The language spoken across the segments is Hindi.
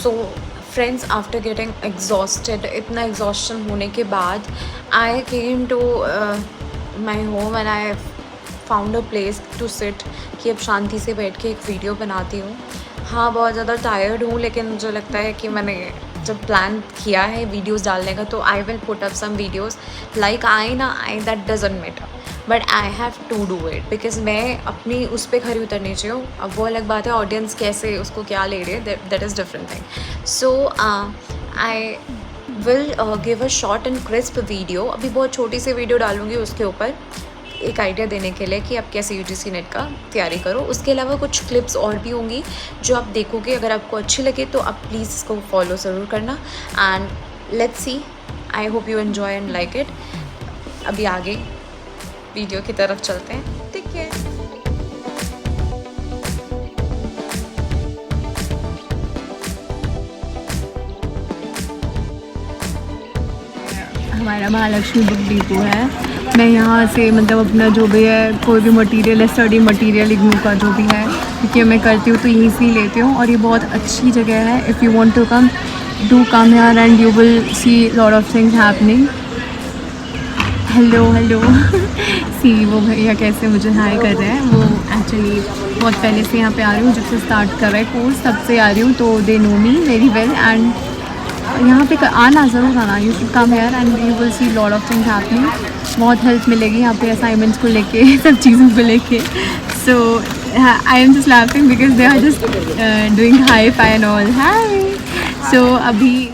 सो फ्रेंड्स, आफ्टर गेटिंग एग्जॉस्टेड, इतना एग्जॉस्शन होने के बाद I came to my home and I found a place to sit कि अब शांति से बैठ के एक वीडियो बनाती हूँ. हाँ, बहुत ज़्यादा टायर्ड हूँ, लेकिन मुझे लगता है कि मैंने जब प्लान किया है वीडियोस डालने का तो I will put up some videos. Like I that doesn't matter, but I have to do it because मैं अपनी उस पर खरी उतरनी चाहिए. अब वो अलग बात है ऑडियंस कैसे उसको क्या ले रही है, that is different thing. So I will give a short and crisp video. अभी बहुत छोटी सी वीडियो डालूंगी उसके ऊपर, एक आइडिया देने के लिए कि आप कैसे UGC नेट का तैयारी करो. उसके अलावा कुछ क्लिप्स और भी होंगी जो आप देखोगे. अगर आपको अच्छी लगे तो आप प्लीज़ इसको फॉलो ज़रूर करना. And let's see, I hope you enjoy and like it. अभी आगे वीडियो की तरफ चलते हैं. ठीक है. हमारा महालक्ष्मी बुक डिपो है. मैं यहाँ से मतलब अपना जो भी है कोई भी मटेरियल है, स्टडी मटेरियल इग्नू का जो भी है, क्योंकि मैं करती हूँ तो यहीं से ही लेती हूँ. और ये बहुत अच्छी जगह है. If you want to come, do come here and you will see lot of things happening. Hello see वो भैया कैसे मुझे हाई कर रहे हैं. वो एक्चुअली बहुत पहले से यहाँ पे आ रही हूँ, जब से स्टार्ट कर रहा है कोर्स तब से आ रही हूँ, तो they know me very well. And यहाँ पे आना ज़रूर आना. You should come here and you will see lot of things happening. बहुत हेल्प मिलेगी यहाँ पे असाइनमेंट्स को लेके सब चीज़ों को लेके. So I am just laughing because they are just doing high five and all. Hi. So अभी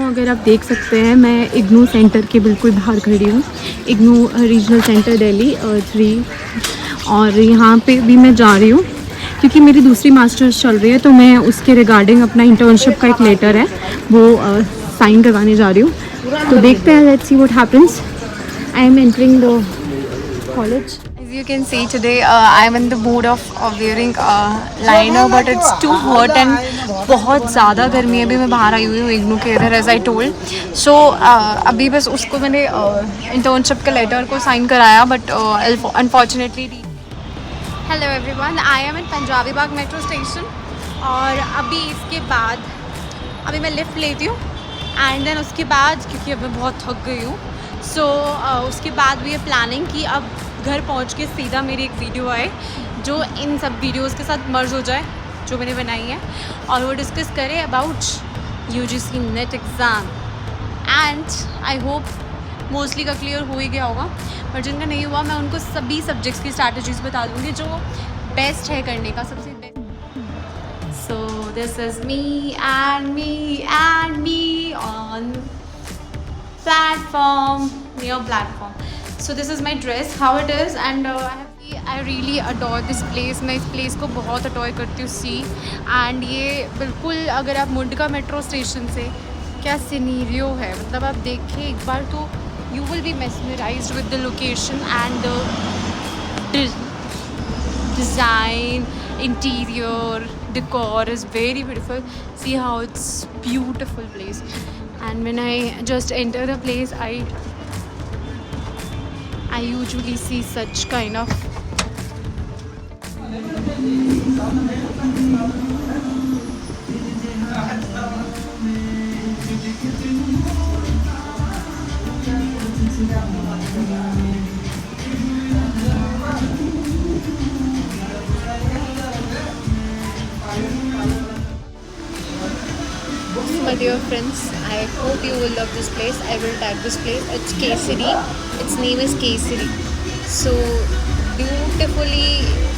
अगर आप देख सकते हैं मैं इग्नू सेंटर के बिल्कुल बाहर खड़ी हूँ. IGNOU regional centre Delhi 3. और यहाँ पे भी मैं जा रही हूँ क्योंकि मेरी दूसरी मास्टर्स चल रही है, तो मैं उसके रिगार्डिंग अपना इंटर्नशिप का एक लेटर है वो साइन करवाने जा रही हूँ. तो देखते हैं, let's see what happens. I am entering the college. As you can see today, I am in the mood of wearing liner, but it's too hot and बहुत ज़्यादा गर्मी है. अभी मैं बाहर आई हुई हूँ इग्नू के इधर, एज आई टोल्ड. सो अभी बस उसको मैंने इंटर्नशिप के लेटर को साइन कराया, but unfortunately. Hello everyone, I am in Punjabi Bagh metro station. और अभी इसके बाद अभी मैं लिफ्ट लेती हूँ एंड देन उसके बाद, क्योंकि अब मैं बहुत थक गई हूँ, सो उसके बाद भी ये प्लानिंग कि अब घर पहुँच के सीधा मेरी एक वीडियो आए जो इन सब वीडियोस के साथ मर्ज हो जाए जो मैंने बनाई है, और वो डिस्कस करें about UGC net exam. And I hope mostly का क्लियर हो ही गया होगा, पर जिनका नहीं हुआ मैं उनको सभी सब्जेक्ट्स की स्ट्रैटेजीज बता दूँगी जो बेस्ट है करने का, सबसे best. So this is me and me on platform, near platform. So this is my dress, how it is, and I really adore this place. मैं इस place को बहुत adore करती हूँ. सी एंड ये बिल्कुल अगर आप मुंडका मेट्रो स्टेशन से, क्या सिनेरियो है, मतलब आप देखें एक बार तो you will be mesmerized with the location and the design, interior, decor is very beautiful. See how it's beautiful place. And when I just enter the place, I usually see such kind of my dear friends, I hope you will love this place. I will tag this place. It's Kesari. Its name is Kesari. So beautifully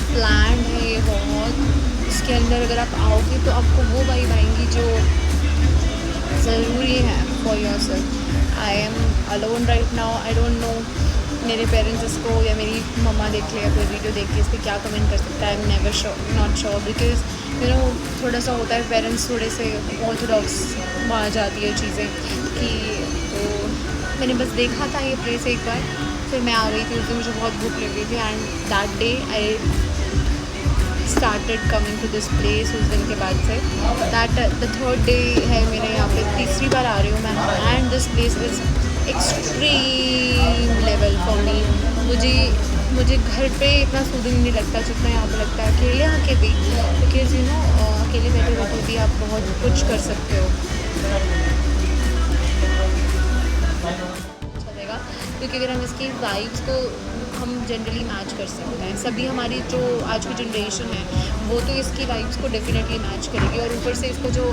planned है ये बहुत. इसके अंदर अगर आप आओगे तो आपको वो वाइब आएंगी जो ज़रूरी है for yourself. I am alone right now. I don't know मेरे पेरेंट्स इसको या मेरी मम्मा देख ले या कोई वीडियो देख के इस पर क्या कमेंट कर सकता है. I am never sure, not sure, because you know थोड़ा सा होता है, पेरेंट्स थोड़े से ऑर्थोडॉक्स आ जाती है चीज़ें कि. तो मैंने बस देखा था ये प्लेस एक बार, फिर मैं आ गई थी. उस दिन मुझे बहुत भूख लग रही थी and that day I started coming to this place. उस दिन के बाद say that the third day है मेरे यहाँ पे, तीसरी बार आ रही हूँ मैं. And this place is extreme level for me. मुझे घर पे इतना सूदिंग नहीं लगता जितना यहाँ पे लगता है अकेले आके भी, बिकॉज यू नो अकेले बैठे बैठे भी आप बहुत कुछ कर सकते हो। चलेगा क्योंकि अगर हम इसकी वाइब्स को हम जनरली मैच कर सकते हैं, सभी हमारी जो आज की जनरेशन है वो तो इसकी वाइब्स को डेफिनेटली मैच करेगी। और ऊपर से इसको जो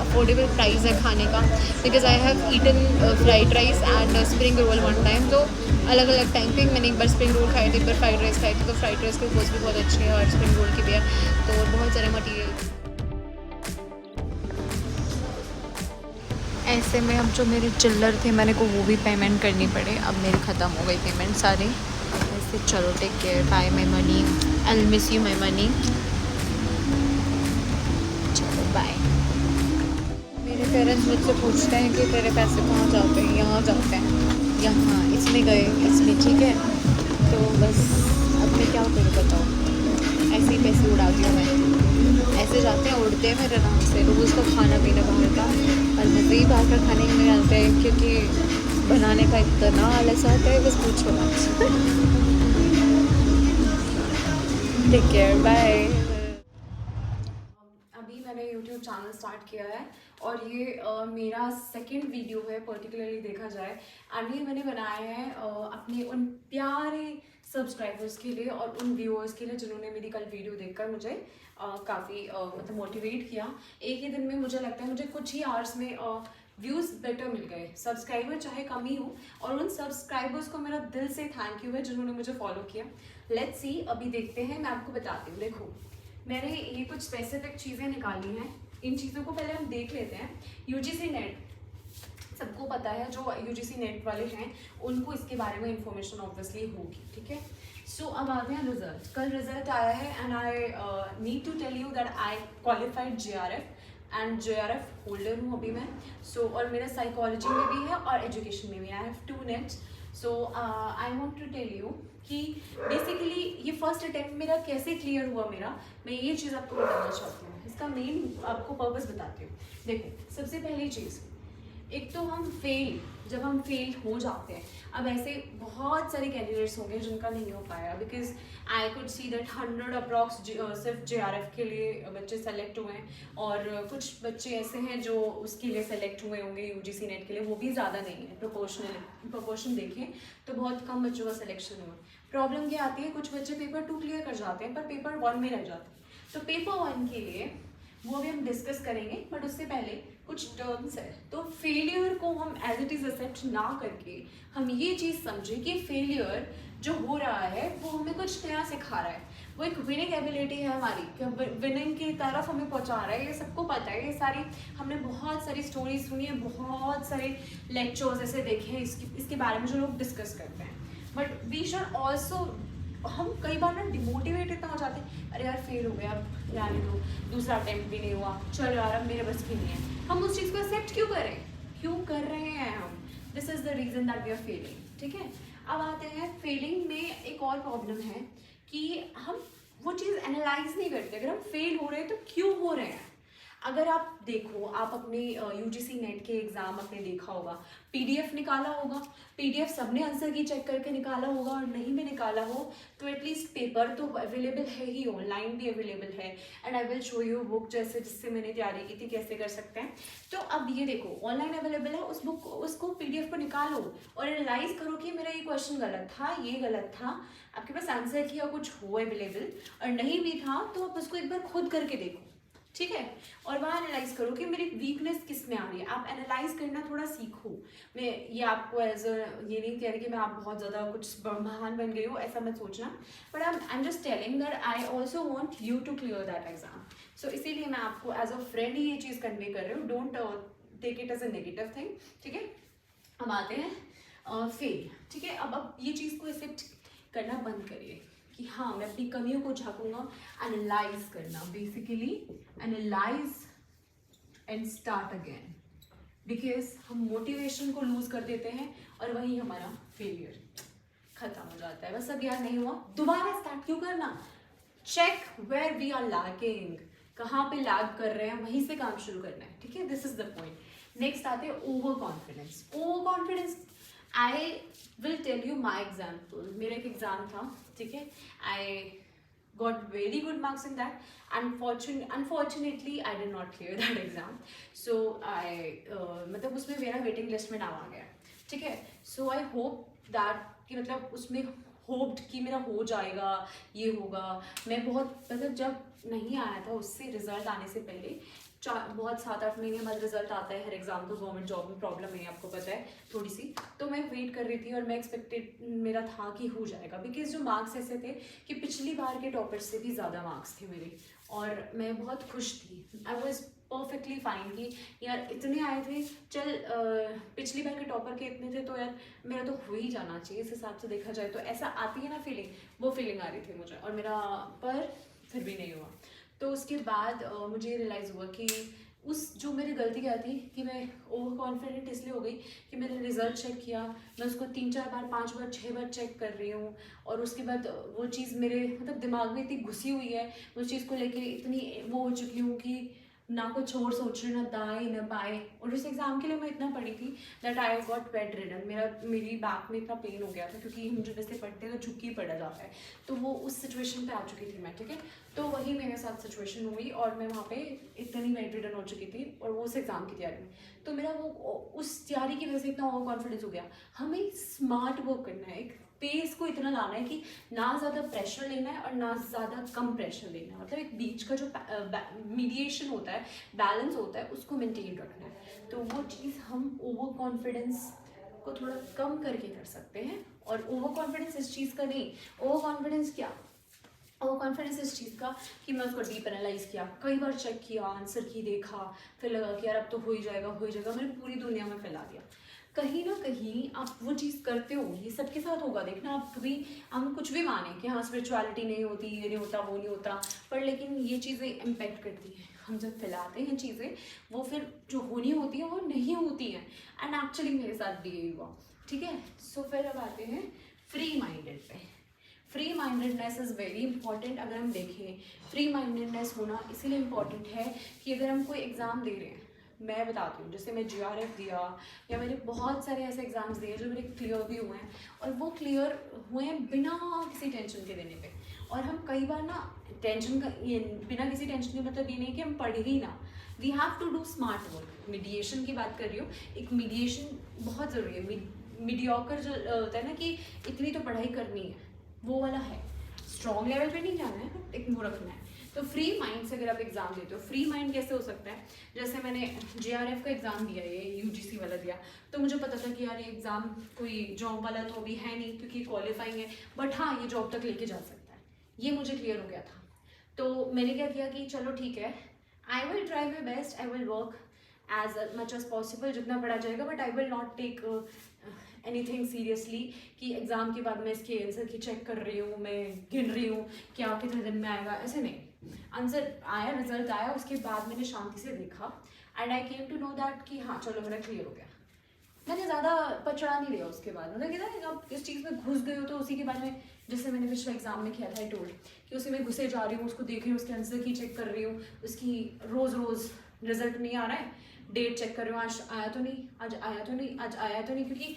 अफोर्डेबल प्राइस है खाने का, because I have eaten fried rice and spring roll one time, तो अलग अलग टाइम पे मैंने एक बार स्प्रिंग रोल खाए थे, एक बार फ्राइड राइस खाए थे, तो फ्राइड राइस के कॉस्ट भी बहुत अच्छे हैं और स्प्रिंग रोल की भी है, तो बहुत सारे मटीरियल। ऐसे में अब जो मेरे चिल्लर थे मैंने को वो भी पेमेंट करनी पड़े, अब मेरी ख़त्म हो गई पेमेंट सारी। ऐसे चलो take care, bye my money, I miss you my money, चलो बाय। मेरे पेरेंट्स मुझसे पूछते हैं कि तेरे पैसे कहाँ जाते हैं, यहाँ जाते हैं, यहाँ इसमें गए इसमें, ठीक है, तो बस अब मैं क्या करूँ बताओ, ऐसे ही पैसे उड़ाती हूँ मैं, ऐसे जाते हैं उड़ते हैं मेरे आराम से, रोज़ का खाना पीना बाहर का, और मज़े ही बाहर का खाने में आते हैं क्योंकि बनाने का इतना आलस आता है, बस पूछो मत। Take care, bye. अभी मैंने YouTube चैनल स्टार्ट किया है और ये मेरा सेकंड वीडियो है पर्टिकुलरली देखा जाए, एंड ये मैंने बनाया है अपने उन प्यारे सब्सक्राइबर्स के लिए और उन व्यूअर्स के लिए जिन्होंने मेरी कल वीडियो देखकर मुझे काफ़ी मतलब मोटिवेट किया। एक ही दिन में मुझे लगता है मुझे कुछ ही आवर्स में व्यूज़ बेटर मिल गए, सब्सक्राइबर चाहे कम ही हो, और उन सब्सक्राइबर्स को मेरा दिल से थैंक यू है जिन्होंने मुझे फॉलो किया। लेट्स सी, अभी देखते हैं, मैं आपको बताती हूँ। देखो मैंने ये कुछ स्पेसिफिक चीज़ें निकाली हैं, इन चीज़ों को पहले हम देख लेते हैं। यूजीसी नेट सबको पता है, जो यूजीसी नेट वाले हैं उनको इसके बारे में इंफॉर्मेशन ऑब्वियसली होगी, ठीक है। सो अब आते हैं रिजल्ट। कल रिजल्ट आया है and I need to tell you that I qualified JRF and JRF holder हूँ अभी मैं। सो और मेरा साइकोलॉजी में भी है और एजुकेशन में भी, I have 2 NETs. So I want to tell you कि बेसिकली ये फर्स्ट अटैम्प्ट मेरा कैसे क्लियर हुआ मेरा, मैं ये चीज़ आपको बताना चाहती हूँ। इसका मेन आपको पर्पस बताती हूँ। देखो सबसे पहली चीज़, एक तो हम जब हम फेल हो जाते हैं, अब ऐसे बहुत सारे कैंडिडेट्स होंगे जिनका नहीं हो पाया, because I could see that 100 approx सिर्फ JRF के लिए बच्चे सेलेक्ट हुए हैं, और कुछ बच्चे ऐसे हैं जो उसके लिए सेलेक्ट हुए होंगे यूजीसी नेट के लिए, वो भी ज़्यादा नहीं है। प्रोपोर्शन देखें तो बहुत कम बच्चों का सिलेक्शन हुआ। प्रॉब्लम क्या आती है, कुछ बच्चे पेपर 2 क्लियर कर जाते हैं पर पेपर 1 में रह जाते हैं, तो पेपर 1 के लिए वो भी हम डिस्कस करेंगे, बट उससे पहले कुछ टर्म्स है। तो फेलियर को हम एज इट इज़ एक्सेप्ट ना करके हम ये चीज़ समझें कि फेलियर जो हो रहा है वो हमें कुछ नया सिखा रहा है, वो एक विनिंग एबिलिटी है हमारी, कि विनिंग की तरफ हमें पहुंचा रहा है। ये सबको पता है, ये सारी हमने बहुत सारी स्टोरीज सुनी है, बहुत सारे लेक्चर्स ऐसे देखे हैं इसके बारे में जो लोग डिस्कस करते हैं। बट वी शुड ऑल्सो, हम कई बार ना डिमोटिवेट इतना हो जाते हैं, अरे यार फेल हो गया, अब रहने दो, दूसरा अटेम्प्ट भी नहीं हुआ, चलो यार अब मेरे बस की नहीं है। हम उस चीज़ को एक्सेप्ट क्यों कर रहे हैं हम, this is the reason that we are failing, ठीक है। अब आते हैं फेलिंग में एक और प्रॉब्लम है कि हम वो चीज़ एनालाइज नहीं करते, अगर हम फेल हो रहे हैं तो क्यों हो रहे हैं। अगर आप देखो, आप अपने यूजीसी नेट के एग्ज़ाम अपने देखा होगा, पीडीएफ निकाला होगा, पीडीएफ सबने आंसर की चेक करके निकाला होगा, और नहीं भी निकाला हो तो एटलीस्ट पेपर तो अवेलेबल है ही, ऑनलाइन भी अवेलेबल है, and I will show you book जैसे जिससे मैंने तैयारी की थी कैसे कर सकते हैं। तो अब ये देखो ऑनलाइन अवेलेबल है, उस बुक उसको पीडीएफ को निकालो और एनालाइज करो कि मेरा ये क्वेश्चन गलत था, ये गलत था, आपके पास आंसर किया कुछ हो अवेलेबल, और नहीं भी था तो आप उसको एक बार खुद करके देखो, ठीक है, और वहाँ एनालाइज करो कि मेरी वीकनेस किस में आ रही है। आप एनालाइज करना थोड़ा सीखो। मैं ये आपको ये नहीं कह रही कि मैं आप बहुत ज़्यादा कुछ महान बन गई हो, ऐसा मत सोचना, but I am just telling that I also want you to clear that exam. So इसीलिए मैं आपको एज अ फ्रेंड ही ये चीज़ कन्वे कर रही हूँ, don't take it as a negative thing, ठीक है। अब आते हैं फेल, ठीक है। अब ये चीज़ को एक्सेप्ट करना बंद करिए कि हाँ मैं अपनी कमियों को झाँकूंगा, एनालाइज करना, basically analyse and start again, because हम मोटिवेशन को लूज कर देते हैं और वही हमारा फेलियर खत्म हो जाता है। बस अब यार नहीं हुआ, दोबारा स्टार्ट क्यों करना, check where we are lacking, कहाँ पे लैग कर रहे हैं वहीं से काम शुरू करना है, ठीक है, this is the point. Next आते हैं over confidence. Over confidence, I will tell you my example. मेरा एक एग्ज़ाम था, ठीक है, आई got very good marks in that. Unfortunately I did not clear that exam. So I मतलब उसमें मेरा वेटिंग लिस्ट में नाम आ गया, ठीक है. सो आई होप दैट कि मतलब उसमें होप्ड कि मेरा हो जाएगा, ये होगा. मैं बहुत मतलब जब नहीं आया था उससे रिजल्ट आने से पहले बहुत 7-8 महीने बाद रिजल्ट आता है हर एग्जाम को. गवर्नमेंट जॉब में प्रॉब्लम है, आपको पता है थोड़ी सी. तो मैं वेट कर रही थी और मैं एक्सपेक्टेड मेरा था कि हो जाएगा, बिकॉज जो मार्क्स ऐसे थे कि पिछली बार के टॉपर्स से भी ज़्यादा मार्क्स थे मेरे, और मैं बहुत खुश थी. आई वॉज परफेक्टली फाइन कि यार इतने आए थे, चल पिछली बार के टॉपर के इतने थे तो यार मेरा तो हो ही जाना चाहिए. इस हिसाब से देखा जाए तो ऐसा आती है ना फीलिंग, वो फीलिंग आ रही थी मुझे, और मेरा पर फिर भी नहीं हुआ. तो उसके बाद मुझे रियलाइज़ हुआ कि उस जो मेरी गलती क्या थी कि मैं ओवर कॉन्फिडेंट इसलिए हो गई कि मैंने रिज़ल्ट चेक किया, मैं उसको 3-4 बार 5 बार 6 बार चेक कर रही हूँ, और उसके बाद वो चीज़ मेरे मतलब दिमाग में इतनी घुसी हुई है, उस चीज़ को लेके इतनी वो हो चुकी हूँ कि ना कुछ और सोच रही, ना दाएं ना बाएं. और उस एग्ज़ाम के लिए मैं इतना पढ़ी थी that I got bed ridden. मेरी बैक में इतना पेन हो गया था क्योंकि हम जब वैसे पढ़ते हैं तो झुक ही पड़ा जाता है. तो वो उस सिचुएशन पे आ चुकी थी मैं, ठीक है. तो वही मेरे साथ सिचुएशन हुई और मैं वहाँ पे इतनी बेड रिडन हो चुकी थी, और वो उस एग्ज़ाम की तैयारी में. तो मेरा वो उस तैयारी की वजह से इतना ओवर कॉन्फिडेंस हो गया. हमें स्मार्ट वर्क करना है, एक पेस को इतना लाना है कि ना ज़्यादा प्रेशर लेना है और ना ज़्यादा कम प्रेशर लेना है. मतलब एक बीच का जो मीडिएशन होता है, बैलेंस होता है, उसको मेंटेन रखना है. तो वो चीज़ हम ओवर कॉन्फिडेंस को थोड़ा कम करके कर सकते हैं. और ओवर कॉन्फिडेंस इस चीज़ का नहीं, ओवर कॉन्फिडेंस क्या, ओवर कॉन्फिडेंस इस चीज़ का कि मैं उसको डीप एनालाइज किया, कई बार चेक किया, आंसर की देखा, फिर लगा कि यार अब तो हो ही जाएगा हो ही जाएगा, मैंने पूरी दुनिया में फैला दिया. कहीं ना कहीं आप वो चीज़ करते हो, ये सबके साथ होगा. देखना आप कभी हम कुछ भी माने कि हाँ स्पिरिचुअलिटी नहीं होती, ये नहीं होता, वो नहीं होता, पर लेकिन ये चीज़ें इम्पेक्ट करती हैं. हम जब फैलाते हैं चीज़ें, वो फिर जो होनी होती है वो नहीं होती हैं. एंड एक्चुअली मेरे साथ भी यही हुआ, ठीक है. सो फिर अब आते हैं फ्री माइंडेड पे. Free mindedness is very important. अगर हम देखें फ्री माइंडेडनेस होना इसीलिए इम्पॉर्टेंट है कि अगर हम कोई एग्ज़ाम दे रहे हैं, मैं बताती हूँ, जैसे मैं GRF दिया या मैंने बहुत सारे ऐसे एग्ज़ाम्स दिए जो मेरे क्लियर भी हुए हैं, और वो क्लियर हुए हैं बिना किसी टेंशन के देने पे. और हम कई बार ना टेंशन का ये बिना किसी टेंशन के मतलब ये नहीं कि हम पढ़े ही ना, we have to do smart work. Mediation की बात कर रही हूँ, एक मीडिएशन बहुत ज़रूरी है. मीडियोकर जो होता है ना कि इतनी तो पढ़ाई करनी है, वो वाला है. स्ट्रॉन्ग लेवल पे नहीं जाना है, बट एक वो रखना है. तो फ्री माइंड से अगर आप एग्ज़ाम देते हो, फ्री माइंड कैसे हो सकता है, जैसे मैंने GRF का एग्ज़ाम दिया, ये UGC वाला दिया, तो मुझे पता था कि यार ये एग्ज़ाम कोई जॉब वाला तो अभी है नहीं क्योंकि क्वालिफाइंग है, बट हाँ ये जॉब तक लेके जा सकता है. ये मुझे क्लियर हो गया था. तो मैंने क्या किया कि चलो ठीक है, I will try my best, I will work as much as possible, जितना पढ़ा जाएगा, but I will not take anything seriously कि एग्ज़ाम के बाद मैं इसके आंसर की चेक कर रही हूँ, मैं गिन रही हूँ क्या कितने दिन में आएगा, ऐसे नहीं. आंसर आया, रिजल्ट आया, उसके बाद मैंने शांति से देखा, and I came to know that कि हाँ चलो मेरा क्लियर हो गया. मैंने ज़्यादा पचड़ा नहीं लिया उसके बाद. मतलब कहता है जब इस चीज़ में घुस गए हो तो उसी के बाद में, जैसे मैंने पिछले एग्जाम में किया था, आई टोल्ड कि उसी में घुसे जा रही हूँ, उसको देख रही हूँ, उसके आंसर की चेक कर रही हूँ, उसकी रोज़ रिजल्ट नहीं आ रहा है, डेट चेक कर रही हूँ, आज आया तो नहीं, आज आया तो नहीं, आज आया तो नहीं, क्योंकि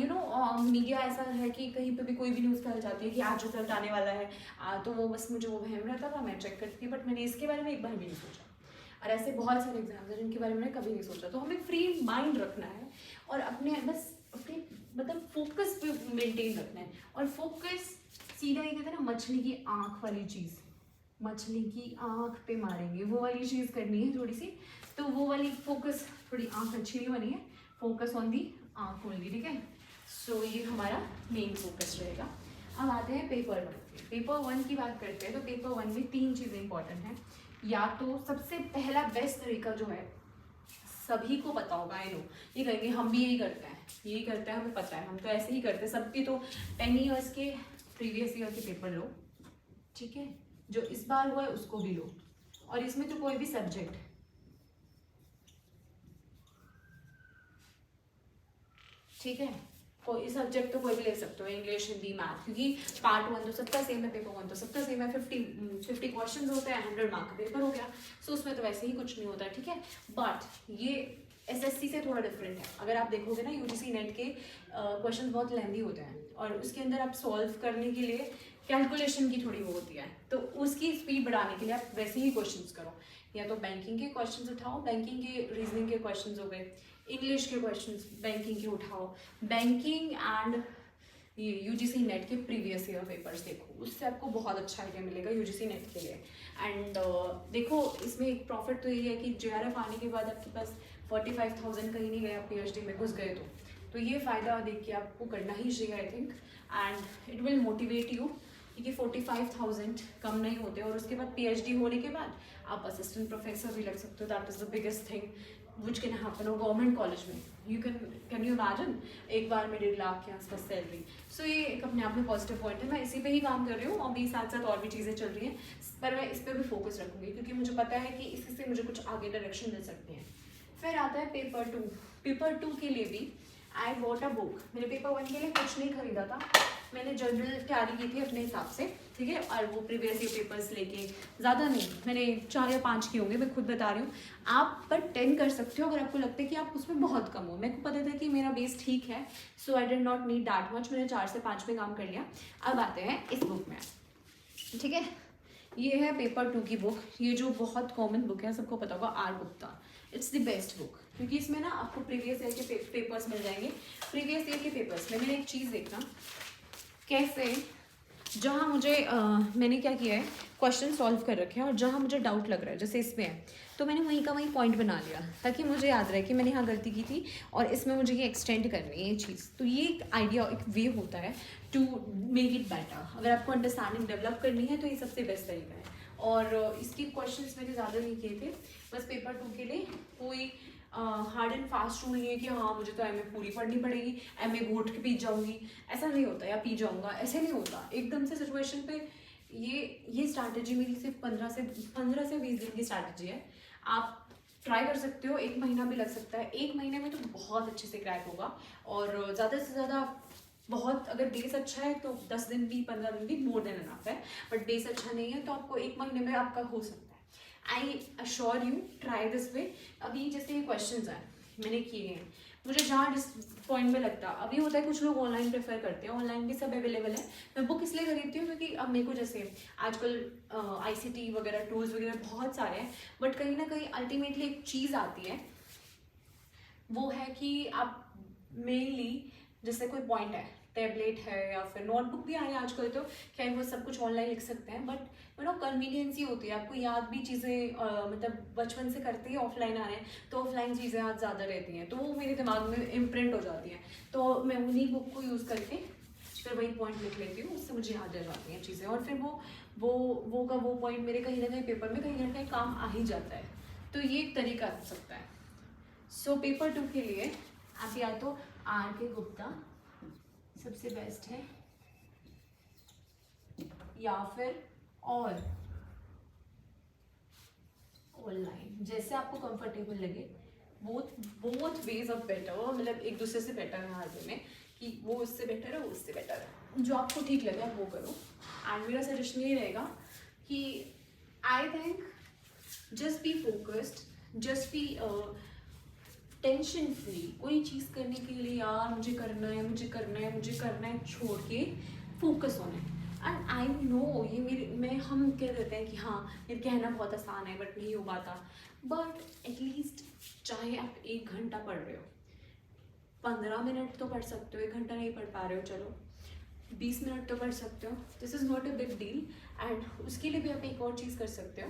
यू नो मीडिया ऐसा है कि कहीं पे भी कोई भी न्यूज़ फैल जाती है कि आज रिजल्ट आने वाला है. तो वो बस मुझे वो वहम रहता था, मैं चेक करती थी, बट मैंने इसके बारे में एक बार भी नहीं सोचा. और ऐसे बहुत सारे एग्जाम्स हैं जिनके बारे में मैंने कभी नहीं सोचा. तो हमें फ्री माइंड रखना है और अपने बस अपने मतलब फोकस पे मेंटेन रखना है. और फोकस सीधा ये कहते हैं ना, मछली की आँख वाली चीज़, मछली की आँख पे मारेंगे, वो वाली चीज़ करनी है थोड़ी सी. तो वो वाली फोकस, थोड़ी आँख अच्छी नहीं बनी है, फोकस ऑन दी आँख होगी, ठीक है. सो ये हमारा मेन फोकस रहेगा. अब आते हैं पेपर 1. पेपर 1 की बात करते हैं तो पेपर 1 में 3 चीज़ें इंपॉर्टेंट हैं. या तो सबसे पहला बेस्ट तरीका जो है, सभी को पता होगा, आई नो ये कहेंगे हम भी यही करते हैं, यही करते हैं, हमें पता है, हम तो ऐसे ही करते हैं. सबके तो 10 ईयर्स के प्रीवियस ईयर के पेपर लो, ठीक है, जो इस बार हुआ है उसको भी लो, और इसमें तो कोई भी सब्जेक्ट, ठीक है, कोई सब्जेक्ट तो कोई भी ले सकते हो, इंग्लिश, हिंदी, मैथ, क्योंकि पार्ट 1 तो सबका सेम है, पेपर 1 तो सबका सेम है. 50 क्वेश्चन होते हैं, 100 मार्क का पेपर हो गया. सो उसमें तो वैसे ही कुछ नहीं होता, ठीक है. बट ये SSC से थोड़ा डिफरेंट है. अगर आप देखोगे ना UGC नेट के क्वेश्चन बहुत लेंदी होते हैं, और उसके अंदर आप सॉल्व करने के लिए कैलकुलेशन की थोड़ी वो होती है, तो उसकी स्पीड बढ़ाने के लिए आप वैसे ही क्वेश्चंस करो। या तो बैंकिंग के क्वेश्चंस उठाओ, बैंकिंग के रीजनिंग के क्वेश्चंस हो गए, इंग्लिश के क्वेश्चंस बैंकिंग के उठाओ, बैंकिंग एंड ये यूजीसी नेट के प्रीवियस ईयर पेपर्स देखो, उससे आपको बहुत अच्छा आइडिया मिलेगा यूजीसी नेट के लिए। एंड देखो इसमें एक प्रॉफिट तो ये है कि जेआरएफ आने के बाद आपके पास 45,000 कहीं नहीं गया, पीएचडी में घुस गए तो ये फ़ायदा देख के आपको करना ही चाहिए I think, and it will motivate you कि 45,000 कम नहीं होते। और उसके बाद पीएचडी होने के बाद आप असिस्टेंट प्रोफेसर भी लग सकते हो, that is the biggest thing which can happen और गवर्नमेंट कॉलेज में। यू कैन यू इमेजिन एक बार में 1.5 लाख के आसपास सैलरी। सो ये एक अपने आप में पॉजिटिव पॉइंट है। मैं इसी पे ही काम कर रही हूँ, अभी साथ साथ और भी चीज़ें चल रही हैं, पर मैं इस पर भी फोकस रखूँगी क्योंकि मुझे पता है कि इससे मुझे कुछ आगे डायरेक्शन मिल सकती है। फिर आता है पेपर 2। पेपर 2 के लिए भी आई वॉट अ बुक। मैंने पेपर 1 के लिए कुछ नहीं खरीदा था, मैंने जनरल तैयारी की थी अपने हिसाब से, ठीक है, और वो प्रीवियस ईयर पेपर्स लेके, ज़्यादा नहीं, मैंने 4 या 5 किए होंगे, मैं खुद बता रही हूँ। आप पर 10 कर सकते हो अगर आपको लगता है कि आप उसमें बहुत कम हो। मेरे को पता था कि मेरा बेस ठीक है, so I did not need that much, मैंने 4 से 5 में काम कर लिया। अब आते हैं इस बुक में, ठीक है, ये है पेपर 2 की बुक। ये जो बहुत कॉमन बुक है, सबको पता होगा, R Gupta. It's the best book क्योंकि इसमें ना आपको प्रीवियस ईयर के पेपर्स मिल जाएंगे। प्रीवियस ईयर के पेपर्स में मैंने एक चीज़ देखना कैसे, जहाँ मुझे मैंने क्या किया है, क्वेश्चन सॉल्व कर रखे हैं और जहाँ मुझे डाउट लग रहा है, जैसे इसमें है, तो मैंने वहीं का वहीं पॉइंट बना लिया ताकि मुझे याद रहे कि मैंने यहाँ गलती की थी और इसमें मुझे ये एक्सटेंड करनी है ये चीज़। तो ये एक आइडिया, एक वे होता है टू मेक इट बेटर। अगर आपको अंडरस्टैंडिंग डेवलप करनी है तो ये सबसे बेस्ट तरीका है। और इसके क्वेश्चंस मैंने ज़्यादा नहीं किए थे, बस पेपर 2 के लिए कोई हार्ड एंड फास्ट रूल नहीं है कि हाँ मुझे तो एमए पूरी पढ़नी पड़ेगी, एमए घोट के पी जाऊंगी, ऐसा नहीं होता, या पी जाऊंगा, ऐसे नहीं होता। एकदम से सिचुएशन पे ये स्ट्रैटेजी मेरी सिर्फ 15 से 20 दिन की स्ट्रैटेजी है। आप ट्राई कर सकते हो, 1 महीना भी लग सकता है, 1 महीने में तो बहुत अच्छे से क्रैक होगा। और ज़्यादा से ज़्यादा बहुत, अगर बेस अच्छा है तो 10 दिन भी 15 दिन भी मोर देन इनफ है, बट बेस अच्छा नहीं है तो आपको 1 महीने में आपका हो सकता है। I assure you, try this way. अभी जैसे ये क्वेश्चंस हैं मैंने किए हैं, मुझे जहाँ जिस पॉइंट में लगता, अभी होता है कुछ लोग ऑनलाइन प्रेफर करते हैं, ऑनलाइन भी सब अवेलेबल है। मैं बुक इसलिए खरीदती हूँ क्योंकि अब मेरे को जैसे आजकल आईसीटी वगैरह टूल्स वगैरह बहुत सारे हैं, बट कहीं ना कहीं अल्टीमेटली एक चीज़ आती है, वो है कि आप मेनली जैसे कोई पॉइंट है, टैबलेट है या फिर नोटबुक भी आ रही है आजकल, तो क्या वो सब कुछ ऑनलाइन लिख सकते हैं, बट कन्वीनियंस ही होती है, आपको याद भी चीज़ें मतलब बचपन से करते ही ऑफलाइन आ रहे हैं तो ऑफलाइन चीज़ें याद ज़्यादा रहती हैं, तो वो मेरे दिमाग में इम्प्रिंट हो जाती हैं। तो मैं उन्हीं बुक को यूज़ करके फिर वही पॉइंट लिख लेती हूँ, उससे मुझे याद रह जाती हैं चीज़ें, और फिर वो पॉइंट मेरे कहीं ना कहीं पेपर में कहीं ना कहीं काम आ ही जाता है। तो ये एक तरीका हो सकता है। सो पेपर 2 के लिए आप या तो आर के गुप्ता सबसे बेस्ट है, या फिर और ऑनलाइन, जैसे आपको कंफर्टेबल लगे। बोथ वेज ऑफ बेटर, मतलब एक दूसरे से बेटर है हर वे में, कि वो उससे बेटर है, वो उससे बेटर है, जो आपको ठीक लगे आप वो करो। एंड मेरा सजेशन ये रहेगा कि I think just be focused, just be tension free. कोई चीज़ करने के लिए यार मुझे करना है, मुझे करना है, मुझे करना है छोड़ के फोकस होना है। एंड आई नो ये हम कह देते हैं कि हाँ मेरे कहना बहुत आसान है बट नहीं हो पाता, बट एटलीस्ट चाहे आप 1 घंटा पढ़ रहे हो, 15 मिनट तो पढ़ सकते हो, 1 घंटा नहीं पढ़ पा रहे हो, चलो 20 मिनट तो पढ़ सकते हो, this is not a big deal. And उसके लिए भी आप एक और चीज़ कर सकते हो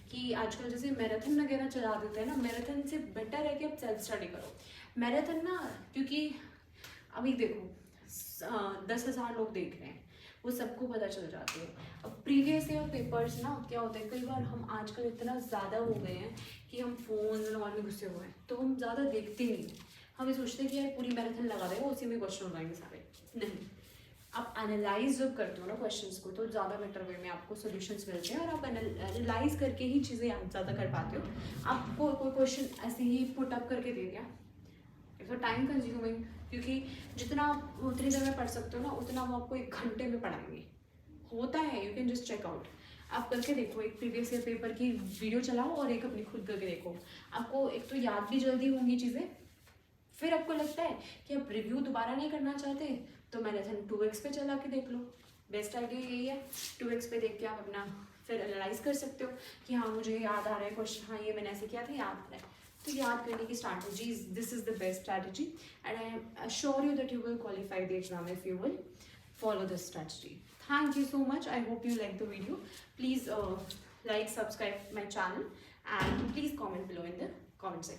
कि आजकल जैसे मैराथन वगैरह चला देते हैं ना, मैराथन से बेटर है कि आप सेल्फ स्टडी करो। मैराथन ना, क्योंकि अभी देखो 10,000 लोग देख रहे हैं, वो सबको पता चल जाती है। अब प्रीवियस ईयर पेपर्स ना क्या होता है, कई बार हम आजकल इतना ज़्यादा हो गए हैं कि हम फ़ोन और में घुसे हुए हैं, तो हम ज़्यादा देखते नहीं, हम ये सोचते हैं कि यार पूरी मैराथन लगा देगा उसी में क्वेश्चन हो जाएंगे सारे। नहीं, आप एनालाइज जब करते हो ना क्वेश्चंस को, तो ज़्यादा बेटर वे में आपको सॉल्यूशंस मिलते हैं और आप एनालाइज करके ही चीज़ें याद ज़्यादा कर पाते हो। आपको कोई क्वेश्चन ऐसे ही पुट अप करके दे दिया, इट्स टाइम कंज्यूमिंग, क्योंकि जितना आप उतनी देर में पढ़ सकते हो ना, उतना वो आपको 1 घंटे में पढ़ाएंगे, होता है। You can just check out, आप करके देखो, एक प्रीवियस ईयर पेपर की वीडियो चलाओ और एक अपनी खुद करके देखो, आपको एक तो याद भी जल्दी होंगी चीज़ें। फिर आपको लगता है कि आप रिव्यू दोबारा नहीं करना चाहते तो मैराथन 2x पे चला के देख लो, बेस्ट आइडिया यही है, 2x पे देख के आप अपना फिर एनालाइज कर सकते हो कि हाँ मुझे याद आ रहा है क्वेश्चन, हाँ ये मैंने ऐसे किया था, याद आ रहा है। तो याद करने की strategy, this is the best strategy and I am assure you that you will qualify the exam if you will follow this strategy. Thank you so much. I hope you like the video. Please like, subscribe my channel and please comment below in the comment section.